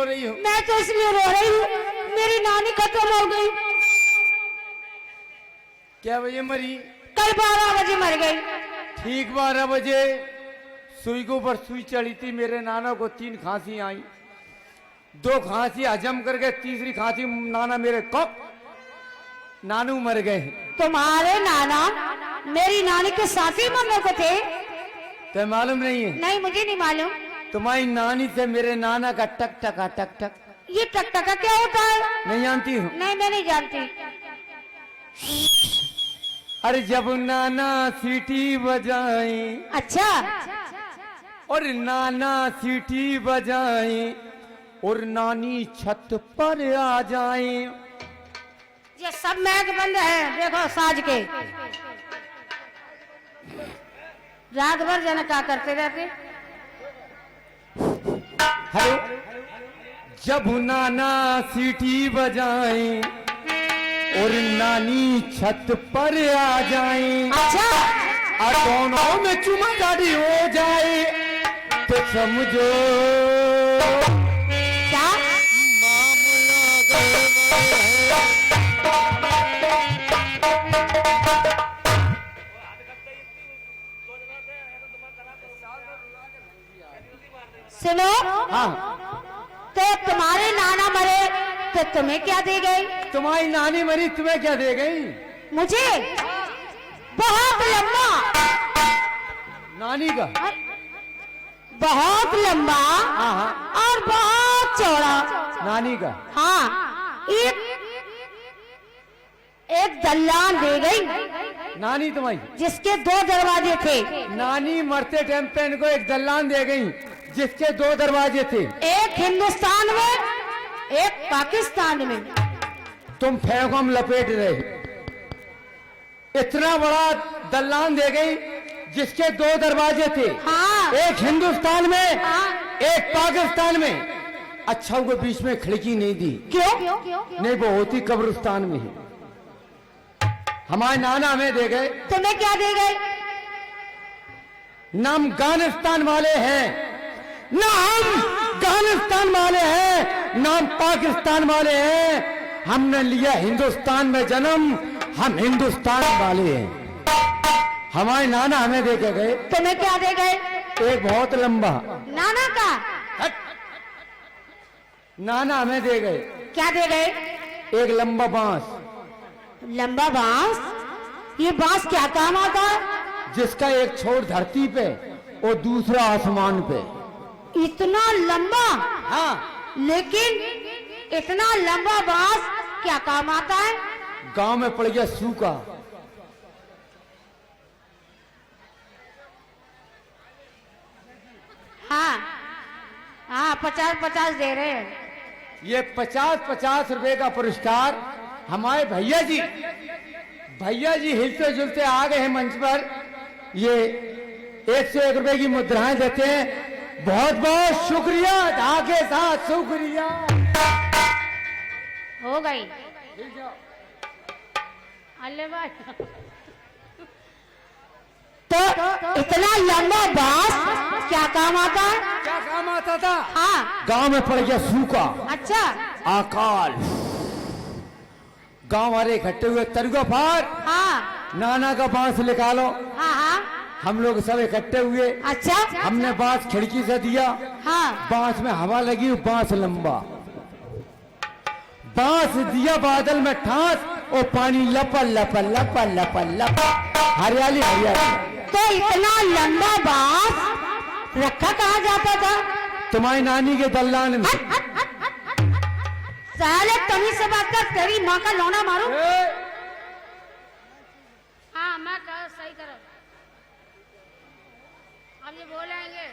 रो रही हो? मैं तो इसलिए रो रही हूँ, मेरी नानी खत्म हो गई। क्या बजे मरी? कल 12 बजे मर गई। ठीक 12 बजे सुई को ऊपर सुई चढ़ी थी। मेरे नाना को 3 खांसी आई, 2 खांसी हजम करके तीसरी खांसी नाना मेरे कप नानू मर गए। तुम्हारे नाना मेरी नानी के साथी मरने को थे? तो मालूम नहीं है? नहीं, मुझे नहीं मालूम। तुम्हारी नानी से मेरे नाना का टक टका टक टक। ये टकटका क्या होता है? नहीं जानती हो? नहीं, मैं नहीं जानती। अरे जब नाना सीटी बजाए, अच्छा, और नाना सीटी बजाए और नानी छत पर आ जाए। ये सब मैच बंद है, देखो साज के रात भर जन क्या करते रहते। हेलो, जब नाना सीटी बजाए और नानी छत पर आ जाए, अच्छा, और दोनों में चुमा चाटी हो जाए तो समझो क्या मामला गड़बड़ है। सुनो, हाँ, तो तुम्हारे नाना मरे तो तुम्हें क्या दे गई? तुम्हारी नानी मरी, तुम्हें क्या दे गई? मुझे बहुत लंबा, नानी का? बहुत लंबा हाँ हाँ, और बहुत चौड़ा। नानी का? हाँ, एक दल्लान दे गई नानी तुम्हारी? जिसके 2 दरवाजे थे। नानी मरते टाइम पे इनको एक दल्लान दे गई जिसके 2 दरवाजे थे। एक हिंदुस्तान में, एक पाकिस्तान में। तुम फेंको हम लपेट रहे। इतना बड़ा दल्लान दे गई जिसके 2 दरवाजे थे। हाँ, एक हिंदुस्तान में, हाँ। एक पाकिस्तान में। अच्छा उनको बीच में खिड़की नहीं दी। क्यों? नहीं, वो होती कब्रिस्तान में ही। हमारे नाना हमें दे गए। तुम्हें क्या दे गए? ना हम अफगानिस्तान वाले हैं, ना हम अफगानिस्तान वाले हैं, ना हम पाकिस्तान वाले हैं। हमने लिया हिंदुस्तान में जन्म, हम हिंदुस्तान वाले हैं। हमारे नाना हमें दे के गए। तुम्हें क्या दे गए? एक बहुत लंबा। नाना का? हट। नाना हमें दे गए। क्या दे गए? एक लंबा बांस। लंबा बांस? ये बांस क्या काम आता है? जिसका एक छोर धरती पे और दूसरा आसमान पे। इतना लंबा? हाँ, लेकिन इतना लंबा बांस क्या काम आता है? गांव में पड़ गया सूखा, हाँ हाँ, 50-50 दे रहे हैं। ये 50-50 रुपए का पुरस्कार हमारे भैया जी हिलते जुलते आ गए हैं मंच पर। ये 101 रुपए की मुद्राएं देते हैं। बहुत बहुत शुक्रिया, आगे साथ शुक्रिया। हो गई। अल्ले भाई, तो इतना लंबा बांस क्या काम आता है? क्या काम आता था? हाँ, गांव में पड़ गया सूखा, अच्छा, अकाल। गांव वाले इकट्ठे हुए, तरुआ फाड़, हाँ नाना का बांस निकालो। हाँ हाँ, हम लोग सब इकट्ठे हुए। अच्छा, हमने बांस खिड़की से दिया। हाँ, बांस में हवा लगी, बांस लंबा। बांस दिया बादल में ठास और पानी लपल लपल लपल लपल लपल, हरियाली हरियाली। तो इतना लंबा बांस रखा कहाँ जाता था? तुम्हारी नानी के दल्लान में। साले तमीज से बात कर, तेरी माँ का लौना मारू। हाँ, मैं कहो, सही करो। अब ये बोलेंगे